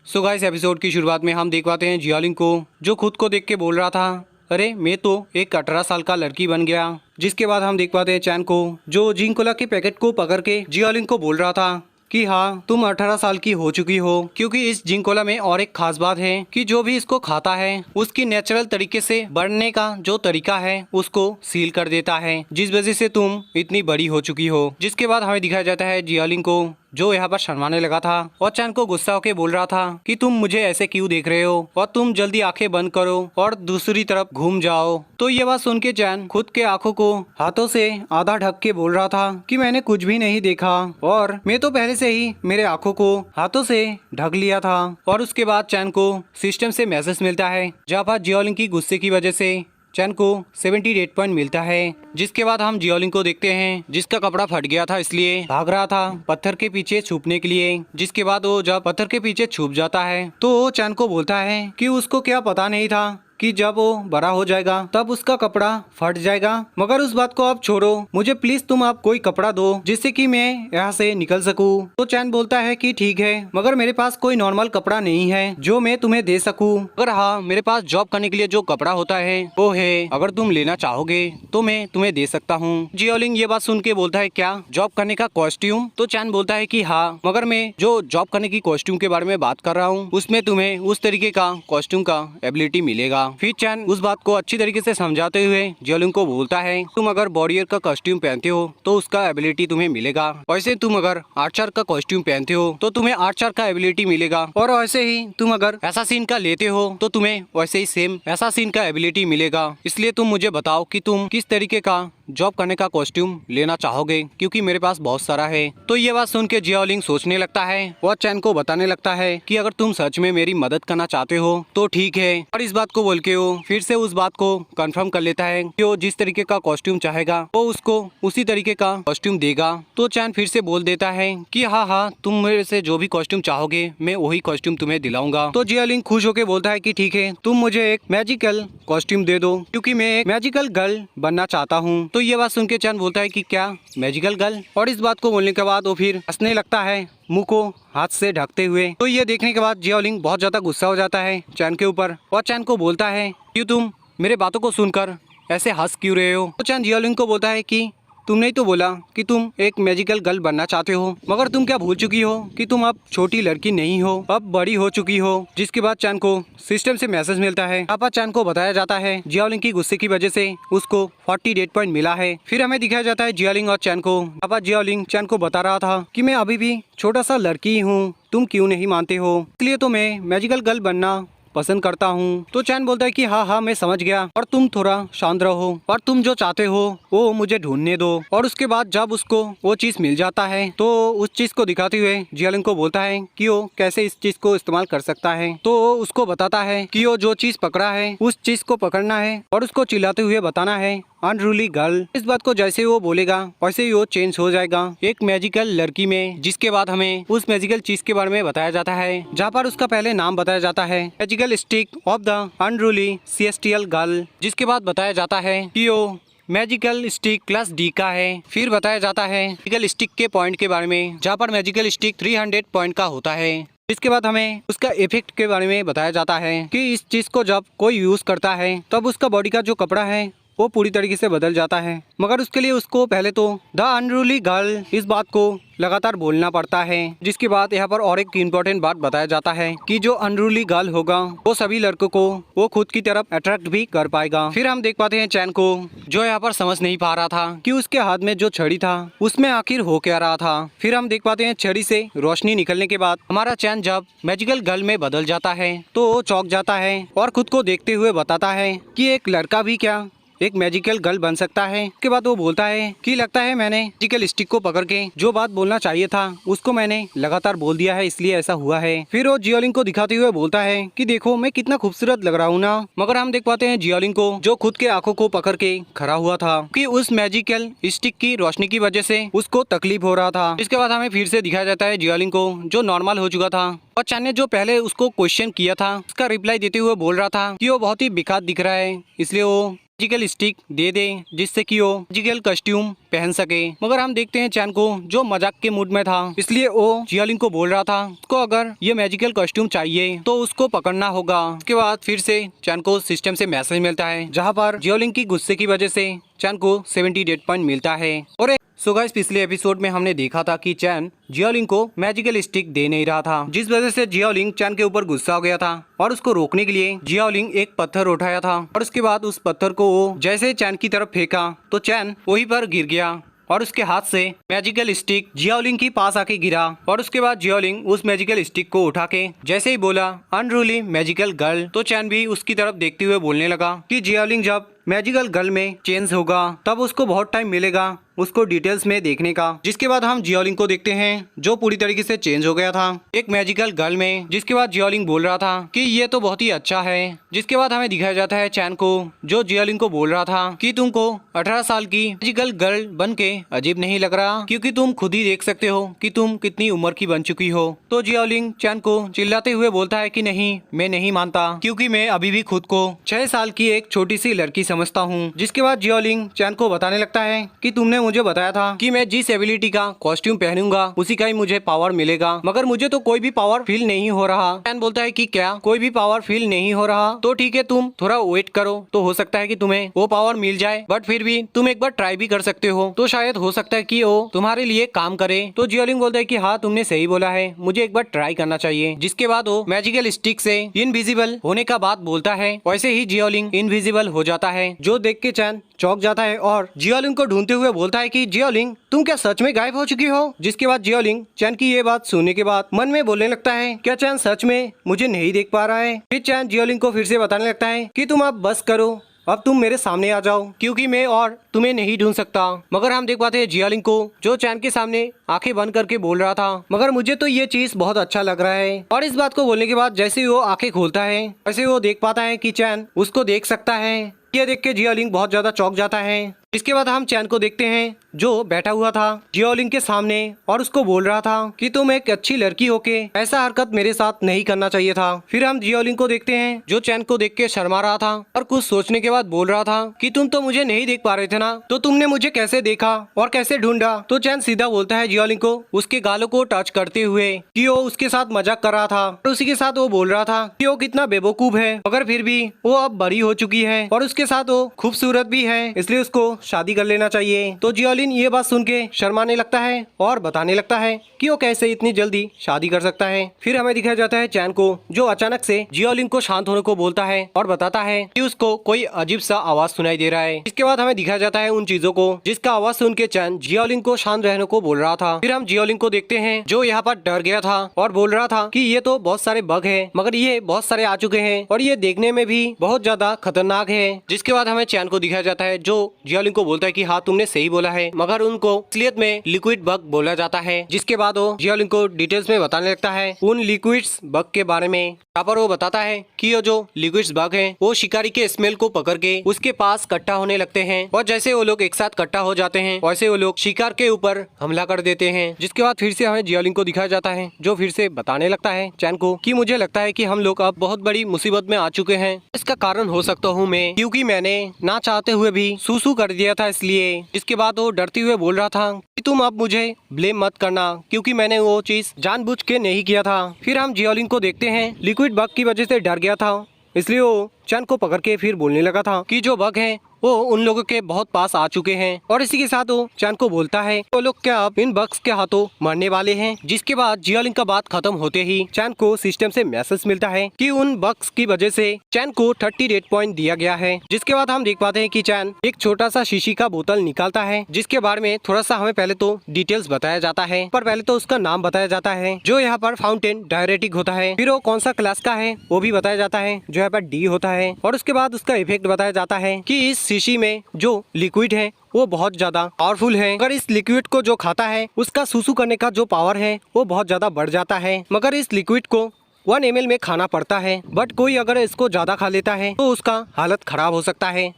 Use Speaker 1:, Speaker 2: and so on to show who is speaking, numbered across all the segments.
Speaker 1: So guys episode की शुरुआत में हम देख पाते हैं जियालिंग को, जो खुद को देख के बोल रहा था, अरे मैं तो एक 18 साल का लड़की बन गया। जिसके बाद हम देख पाते हैं चैन को, जो जिंकोला के पैकेट को पकड़ के जियालिंग को बोल रहा था कि हाँ तुम 18 साल की हो चुकी हो, क्योंकि इस जिंकोला में और एक खास बात है कि जो भी इसको खाता है उसकी नेचुरल तरीके से बढ़ने का जो तरीका है उसको सील कर देता है, जिस वजह से तुम इतनी बड़ी हो चुकी हो। जिसके बाद हमें दिखाया जाता है जियालिंग को, जो यहाँ पर शर्माने लगा था और चैन को गुस्सा होकर बोल रहा था कि तुम मुझे ऐसे क्यों देख रहे हो और तुम जल्दी आंखें बंद करो और दूसरी तरफ घूम जाओ। तो ये बात सुन के चैन खुद के आंखों को हाथों से आधा ढक के बोल रहा था कि मैंने कुछ भी नहीं देखा और मैं तो पहले से ही मेरे आंखों को हाथों से ढक लिया था। और उसके बाद चैन को सिस्टम से मैसेज मिलता है, जहाँ पर जियोलिंग की गुस्से की वजह से चैन को 78 पॉइंट मिलता है। जिसके बाद हम जियोलिंग को देखते हैं, जिसका कपड़ा फट गया था इसलिए भाग रहा था पत्थर के पीछे छुपने के लिए। जिसके बाद वो जब पत्थर के पीछे छुप जाता है तो वो चैन को बोलता है कि उसको क्या पता नहीं था कि जब वो बड़ा हो जाएगा तब उसका कपड़ा फट जाएगा। मगर उस बात को आप छोड़ो, मुझे प्लीज तुम आप कोई कपड़ा दो जिससे कि मैं यहाँ से निकल सकूं। तो चैन बोलता है कि ठीक है, मगर मेरे पास कोई नॉर्मल कपड़ा नहीं है जो मैं तुम्हें दे सकूं। अगर हाँ, मेरे पास जॉब करने के लिए जो कपड़ा होता है वो है, अगर तुम लेना चाहोगे तो मैं तुम्हें दे सकता हूँ। जियोलिंग ये बात सुन के बोलता है, क्या जॉब करने का कॉस्ट्यूम? तो चैन बोलता है कि हाँ, मगर मैं जो जॉब करने की कॉस्ट्यूम के बारे में बात कर रहा हूँ उसमें तुम्हें उस तरीके का कॉस्ट्यूम का एबिलिटी मिलेगा। फिर चैन उस बात को अच्छी तरीके से समझाते हुए जियोलिंग को बोलता है, तुम अगर वॉरियर का कॉस्ट्यूम पहनते हो तो उसका एबिलिटी तुम्हें मिलेगा, वैसे तुम अगर आर्चर का कॉस्ट्यूम पहनते हो तो तुम्हें आर्चर का एबिलिटी मिलेगा, और वैसे ही तुम अगर एसासिन का लेते हो तो तुम्हें वैसे ही सेम एसासिन का एबिलिटी मिलेगा। इसलिए तुम मुझे बताओ कि तुम किस तरीके का जॉब करने का कॉस्ट्यूम लेना चाहोगे, क्योंकि मेरे पास बहुत सारा है। तो ये बात सुन के जियोलिंग सोचने लगता है और चैन को बताने लगता है कि अगर तुम सच में मेरी मदद करना चाहते हो तो ठीक है। और इस बात को बोल के वो फिर से उस बात को कंफर्म कर लेता है कि वो जिस तरीके का कॉस्ट्यूम चाहेगा वो उसको उसी तरीके का कॉस्ट्यूम देगा। तो चैन फिर से बोल देता है कि हाँ हाँ, तुम मेरे से जो भी कॉस्ट्यूम चाहोगे मैं वही कॉस्ट्यूम तुम्हें दिलाऊंगा। तो जियोलिंग खुश होकर बोलता है कि ठीक है, तुम मुझे एक मैजिकल कॉस्ट्यूम दे दो, क्योंकि मैं एक मैजिकल गर्ल बनना चाहता हूँ। तो ये बात सुन के चैन बोलता है कि क्या मैजिकल गर्ल? और इस बात को बोलने के बाद वो फिर हंसने लगता है मुंह को हाथ से ढकते हुए। तो ये देखने के बाद जियोलिंग बहुत ज्यादा गुस्सा हो जाता है चैन के ऊपर और चैन को बोलता है, क्यों तुम मेरे बातों को सुनकर ऐसे हंस क्यों रहे हो? तो चैन जियोलिंग को बोलता है कि तुमने ही तो बोला कि तुम एक मैजिकल गर्ल बनना चाहते हो, मगर तुम क्या भूल चुकी हो कि तुम अब छोटी लड़की नहीं हो, अब बड़ी हो चुकी हो। जिसके बाद चैन को सिस्टम से मैसेज मिलता है, पापा चैन को बताया जाता है जियोलिंग की गुस्से की वजह से उसको 48 पॉइंट मिला है। फिर हमें दिखाया जाता है जियोलिंग और चैन को। पापा जियोलिंग चैन को बता रहा था कि मैं अभी भी छोटा सा लड़की हूँ, तुम क्यों नहीं मानते हो, इसलिए तो मैं मैजिकल गर्ल बनना पसंद करता हूँ। तो चैन बोलता है कि हाँ हाँ मैं समझ गया, और तुम थोड़ा शांत रहो और तुम जो चाहते हो वो मुझे ढूंढने दो। और उसके बाद जब उसको वो चीज मिल जाता है तो उस चीज को दिखाते हुए जियोलिंग को बोलता है कि वो कैसे इस चीज को इस्तेमाल कर सकता है। तो उसको बताता है कि वो जो चीज पकड़ा है उस चीज को पकड़ना है और उसको चिल्लाते हुए बताना है अनरूली गर्ल। इस बात को जैसे वो बोलेगा वैसे ही वो चेंज हो जाएगा एक मैजिकल लड़की में। जिसके बाद हमें उस मैजिकल चीज के बारे में बताया जाता है, जहाँ पर उसका पहले नाम बताया जाता है magical stick of the unruly celestial girl. जिसके बाद बताया जाता है कि वो मैजिकल स्टिक क्लास डी का है। फिर बताया जाता है मैजिकल स्टिक के पॉइंट के बारे में, जहाँ पर मैजिकल स्टिक 300 पॉइंट का होता है। इसके बाद हमें उसका इफेक्ट के बारे में बताया जाता है कि इस चीज को जब कोई यूज करता है तब उसका बॉडी का जो कपड़ा है वो पूरी तरीके से बदल जाता है, मगर उसके लिए उसको पहले तो द अनरूली गर्ल इस बात को लगातार बोलना पड़ता है। जिसके बाद यहाँ पर और एक इम्पोर्टेंट बात बताया जाता है कि जो अनरूली गर्ल होगा वो सभी लड़कों को वो खुद की तरफ अट्रैक्ट भी कर पाएगा। फिर हम देख पाते हैं चैन को, जो यहाँ पर समझ नहीं पा रहा था कि उसके हाथ में जो छड़ी था उसमें आखिर हो क्या रहा था। फिर हम देख पाते हैं छड़ी से रोशनी निकलने के बाद हमारा चैन जब मैजिकल गर्ल में बदल जाता है तो वो चौंक जाता है और खुद को देखते हुए बताता है कि एक लड़का भी क्या एक मैजिकल गर्ल बन सकता है। उसके बाद वो बोलता है कि लगता है मैंने मैजिकल स्टिक को पकड़ के जो बात बोलना चाहिए था उसको मैंने लगातार बोल दिया है, इसलिए ऐसा हुआ है। फिर वो जियोलिंग को दिखाते हुए बोलता है कि देखो मैं कितना खूबसूरत लग रहा हूँ ना। मगर हम देख पाते हैं जियोलिंग को, जो खुद के आंखों को पकड़ के खड़ा हुआ था कि उस मैजिकल स्टिक की रोशनी की वजह से उसको तकलीफ हो रहा था। इसके बाद हमें फिर से दिखाया जाता है जियोलिंग को, जो नॉर्मल हो चुका था और चैन ने जो पहले उसको क्वेश्चन किया था उसका रिप्लाई देते हुए बोल रहा था कि वो बहुत ही बेकार दिख रहा है, इसलिए वो मैजिकल स्टिक दे दे जिससे कि वो मैजिकल कॉस्ट्यूम पहन सके। मगर हम देखते हैं चैन को जो मजाक के मूड में था, इसलिए वो जियालिंग को बोल रहा था उसको अगर ये मैजिकल कॉस्ट्यूम चाहिए तो उसको पकड़ना होगा। उसके बाद फिर से चैन को सिस्टम से मैसेज मिलता है जहाँ पर जियालिंग की गुस्से की वजह से चैन को 70 डेड पॉइंट मिलता है। और सो गाइस, पिछले एपिसोड में हमने देखा था कि चैन जियालिंग को मैजिकल स्टिक दे नहीं रहा था, जिस वजह से जियालिंग चैन के ऊपर गुस्सा हो गया था और उसको रोकने के लिए जियालिंग एक पत्थर उठाया था और उसके बाद उस पत्थर को वो जैसे चैन की तरफ फेंका तो चैन वहीं पर गिर गया और उसके हाथ से मैजिकल स्टिक जियालिंग के पास आके गिरा। और उसके बाद जियालिंग उस मैजिकल स्टिक को उठा के जैसे ही बोला अनरूली मैजिकल गर्ल, तो चैन भी उसकी तरफ देखते हुए बोलने लगा कि जियालिंग जब मैजिकल गर्ल में चेंज होगा तब उसको बहुत टाइम मिलेगा उसको डिटेल्स में देखने का। जिसके बाद हम जियालिंग को देखते हैं जो पूरी तरीके से चेंज हो गया था एक मैजिकल गर्ल में। जिसके बाद जियालिंग बोल रहा था कि ये तो बहुत ही अच्छा है। जिसके बाद हमें दिखाया जाता है चैन को जो जियालिंग को बोल रहा था कि तुमको 18 साल की मैजिकल गर्ल बन के अजीब नहीं लग रहा, क्योंकि तुम खुद ही देख सकते हो कि तुम कितनी उम्र की बन चुकी हो। तो जियालिंग चैन को चिल्लाते हुए बोलता है कि नहीं, मैं नहीं मानता, क्योंकि मैं अभी भी खुद को 6 साल की एक छोटी सी लड़की समझता हूँ। जिसके बाद जियालिंग चैन को बताने लगता है कि तुमने मुझे बताया था कि मैं जिस एबिलिटी का कॉस्ट्यूम पहनूंगा उसी का ही मुझे पावर मिलेगा, मगर मुझे तो कोई भी पावर फील नहीं हो रहा। चैन बोलता है कि क्या कोई भी पावर फील नहीं हो रहा? तो ठीक है, तुम थोड़ा वेट करो, तो हो सकता है कि तुम्हें वो पावर मिल जाए, बट फिर भी तुम एक बार ट्राई भी कर सकते हो, तो शायद हो सकता है कि वो तुम्हारे लिए काम करे। तो जियालिंग बोलता है कि हाँ, तुमने सही बोला है, मुझे एक बार ट्राई करना चाहिए। जिसके बाद वो मैजिकल स्टिक से इनविजिबल होने का बात बोलता है। वैसे ही जियालिंग इनविजिबल हो जाता है, जो देख के चैन चौंक जाता है और जियालिंग को ढूंढते हुए बोलता है कि जियालिंग, तुम क्या सच में गायब हो चुकी हो? जिसके बाद जियालिंग चैन की ये बात सुनने के बाद मन में बोलने लगता है, क्या चैन सच में मुझे नहीं देख पा रहा है? फिर चैन जियालिंग को फिर से बताने लगता है कि तुम अब बस करो, अब तुम मेरे सामने आ जाओ, क्योंकि मैं और तुम्हें नहीं ढूंढ सकता। मगर हम देख पाते हैं जियालिंग को जो चैन के सामने आंखें बंद करके बोल रहा था, मगर मुझे तो ये चीज बहुत अच्छा लग रहा है। और इस बात को बोलने के बाद जैसे ही वो आंखें खोलता है वैसे वो देख पाता है कि चैन उसको देख सकता है। ये देख के जियालिंग बहुत ज्यादा चौंक जाता है। इसके बाद हम चैन को देखते हैं जो बैठा हुआ था जियालिंग के सामने और उसको बोल रहा था कि तुम एक अच्छी लड़की होके ऐसा हरकत मेरे साथ नहीं करना चाहिए था। फिर हम जियालिंग को देखते हैं जो चैन को देख के शर्मा रहा था और कुछ सोचने के बाद बोल रहा था कि तुम तो मुझे नहीं देख पा रहे थे ना, तो तुमने मुझे कैसे देखा और कैसे ढूंढा? तो चैन सीधा बोलता है जियालिंग को उसके गालों को टच करते हुए कि वो उसके साथ मजाक कर रहा था और उसी के साथ वो बोल रहा था कि वो कितना बेवकूफ है, मगर फिर भी वो अब बड़ी हो चुकी है और उसके साथ वो खूबसूरत भी है, इसलिए उसको शादी कर लेना चाहिए। तो जियालिंग ये बात सुन के शर्माने लगता है और बताने लगता है कि वो कैसे इतनी जल्दी शादी कर सकता है। फिर हमें दिखाया जाता है चैन को जो अचानक से जियालिंग को शांत होने को बोलता है और बताता है कि उसको कोई अजीब सा आवाज सुनाई दे रहा है। इसके बाद हमें दिखाया जाता है उन चीजों को जिसका आवाज सुन के चैन जियालिंग को शांत रहने को बोल रहा था। फिर हम जियालिंग को देखते हैं जो यहाँ पर डर गया था और बोल रहा था कि ये तो बहुत सारे बग है, मगर ये बहुत सारे आ चुके हैं और ये देखने में भी बहुत ज्यादा खतरनाक है। जिसके बाद हमें चैन को दिखाया जाता है जो जियालिंग को बोलता है कि हाँ, तुमने सही बोला है, मगर उनको असलियत में लिक्विड बग बोला जाता है। जिसके बाद वो जियालिंग को डिटेल्स में बताने लगता है उन लिक्विड्स बग के बारे में। यहाँ पर वो बताता है कि ये जो लिक्विड्स बग है वो शिकारी के स्मेल को पकड़ के उसके पास इकट्ठा होने लगते हैं और जैसे वो लोग एक साथ इकट्ठा हो जाते हैं वैसे वो लोग शिकार के ऊपर हमला कर देते हैं। जिसके बाद फिर से हमें जियालिंग को दिखाया जाता है जो फिर से बताने लगता है चैन को कि मुझे लगता है कि हम लोग अब बहुत बड़ी मुसीबत में आ चुके हैं। इसका कारण हो सकता हूँ मैं, क्योंकि मैंने ना चाहते हुए भी सूसू कर दिया था, इसलिए। इसके बाद वो डरते हुए बोल रहा था कि तुम अब मुझे ब्लेम मत करना, क्योंकि मैंने वो चीज जानबूझ के नहीं किया था। फिर हम जियालिंग को देखते हैं लिक्विड बग की वजह से डर गया था, इसलिए वो चैन को पकड़ के फिर बोलने लगा था कि जो बग है वो उन लोगों के बहुत पास आ चुके हैं। और इसी के साथ वो चैन को बोलता है वो लोग क्या अब इन बग्स के हाथों मरने वाले हैं। जिसके बाद जियालिंग का बात खत्म होते ही चैन को सिस्टम से मैसेज मिलता है कि उन बग्स की वजह से चैन को 30 रेड पॉइंट दिया गया है। जिसके बाद हम देख पाते हैं कि चैन एक छोटा सा शीशी का बोतल निकालता है जिसके बारे में थोड़ा सा हमें पहले तो डिटेल्स बताया जाता है, पर पहले तो उसका नाम बताया जाता है जो यहाँ पर फाउंटेन डायरेटिक होता है। फिर वो कौन सा क्लास का है वो भी बताया जाता है जो यहाँ पर डी होता है। और उसके बाद उसका इफेक्ट बताया जाता है कि इस शीशी में जो लिक्विड है वो बहुत ज्यादा पावरफुल है। अगर इस लिक्विड को जो खाता है उसका सूसू करने का जो पावर है वो बहुत ज्यादा बढ़ जाता है, मगर इस लिक्विड को 1 ml में खाना पड़ता है, बट कोई अगर इसको ज्यादा खा लेता है तो उसका हालत खराब हो सकता है।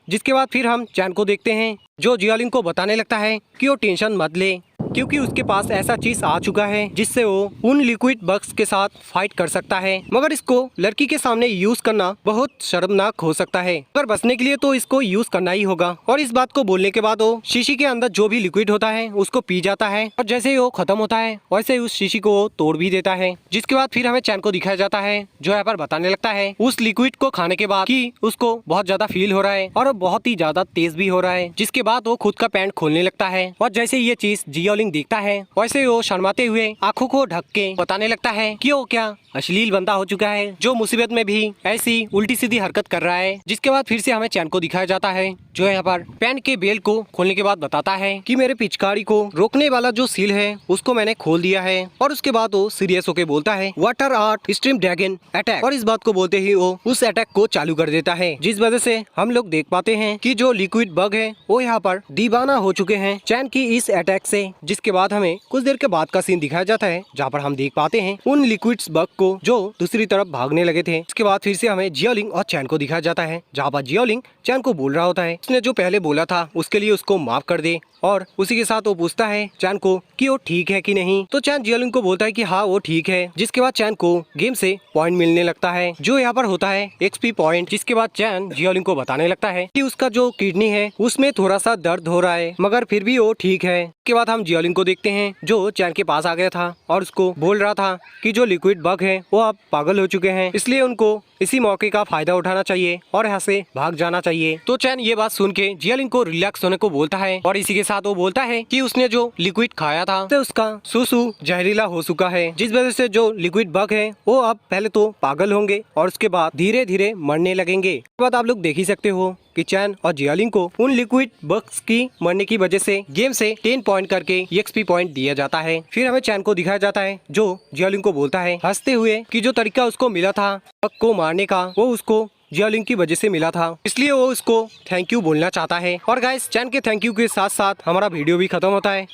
Speaker 1: जिसके बाद फिर हम चैन को देखते हैं जो जियालिंग को बताने लगता है कि वो टेंशन मत ले, क्योंकि उसके पास ऐसा चीज आ चुका है जिससे वो उन लिक्विड बग्स के साथ फाइट कर सकता है। मगर इसको लड़की के सामने यूज करना बहुत शर्मनाक हो सकता है, पर बचने के लिए तो इसको यूज करना ही होगा। और इस बात को बोलने के बाद वो शीशी के अंदर जो भी लिक्विड होता है उसको पी जाता है, और जैसे ही वो खत्म होता है वैसे ही उस शीशी को वो तोड़ भी देता है। जिसके बाद फिर हमें चैन को दिखाया जाता है, जो यहाँ पर बताने लगता है उस लिक्विड को खाने के बाद कि उसको बहुत ज्यादा फील हो रहा है और बहुत ही ज्यादा तेज भी हो रहा है। जिसके बाद वो खुद का पैंट खोलने लगता है, और जैसे ये चीज जियोलिंग देखता है वैसे वो शर्माते हुए आंखों को ढक के बताने लगता है कि वो क्या अश्लील बंदा हो चुका है, जो मुसीबत में भी ऐसी उल्टी सीधी हरकत कर रहा है। जिसके बाद फिर से हमें चैन को दिखाया जाता है, जो यहाँ पर पैंट के बेल्ट को खोलने के बाद बताता है कि मेरे पिचकारी को रोकने वाला जो सील है उसको मैंने खोल दिया है। और उसके बाद वो सीरियस होके बोलता है water art stream dragon attack, और इस बात को बोलते ही वो उस अटैक को चालू कर देता है। जिस वजह से हम लोग देख पाते हैं कि जो लिक्विड बग है वो यहाँ पर दीवाना हो चुके हैं चैन की इस अटैक से। जिसके बाद हमें कुछ देर के बाद का सीन दिखाया जाता है, जहाँ पर हम देख पाते हैं उन लिक्विड्स बग को जो दूसरी तरफ भागने लगे थे। इसके बाद फिर से हमें जियोलिंग और चैन को दिखाया जाता है, जहाँ पर जियोलिंग चैन को बोल रहा होता है उसने जो पहले बोला था उसके लिए उसको माफ कर दे। और उसी के साथ वो पूछता है चैन को कि वो ठीक है कि नहीं, तो चैन जियोलिंग को बोलता है कि हाँ वो ठीक है। जिसके बाद चैन को गेम से पॉइंट मिलने लगता है, जो यहाँ पर होता है एक्सपी पॉइंट। जिसके बाद चैन जियोलिंग को बताने लगता है कि उसका जो किडनी है उसमें थोड़ा सा दर्द हो रहा है, मगर फिर भी वो ठीक है। उसके बाद हम जियोलिंग को देखते हैं, जो चैन के पास आ गया था और उसको बोल रहा था कि जो लिक्विड बग है वो अब पागल हो चुके हैं, इसलिए उनको इसी मौके का फायदा उठाना चाहिए और यहाँ से भाग जाना चाहिए। तो चैन ये बात सुन के जियोलिंग को रिलैक्स होने को बोलता है, और इसी के साथ वो बोलता है कि उसने जो लिक्विड खाया था तो उसका सुसु जहरीला हो चुका है, जिस वजह से जो लिक्विड बग है वो अब पहले तो पागल होंगे और उसके बाद धीरे धीरे मरने लगेंगे। इसके बाद आप लोग देख ही सकते हो कि चैन और जियोलिंग को उन लिक्विड बग्स की मरने की वजह से गेम से 10 पॉइंट करके एक्सपी पॉइंट दिया जाता है। फिर हमें चैन को दिखाया जाता है, जो जियोलिंग को बोलता है हंसते हुए कि जो तरीका उसको मिला था बग को मारने का वो उसको जियोलिंग की वजह से मिला था, इसलिए वो उसको थैंक यू बोलना चाहता है। और गाइस चैन के थैंक यू के साथ साथ हमारा वीडियो भी खत्म होता है।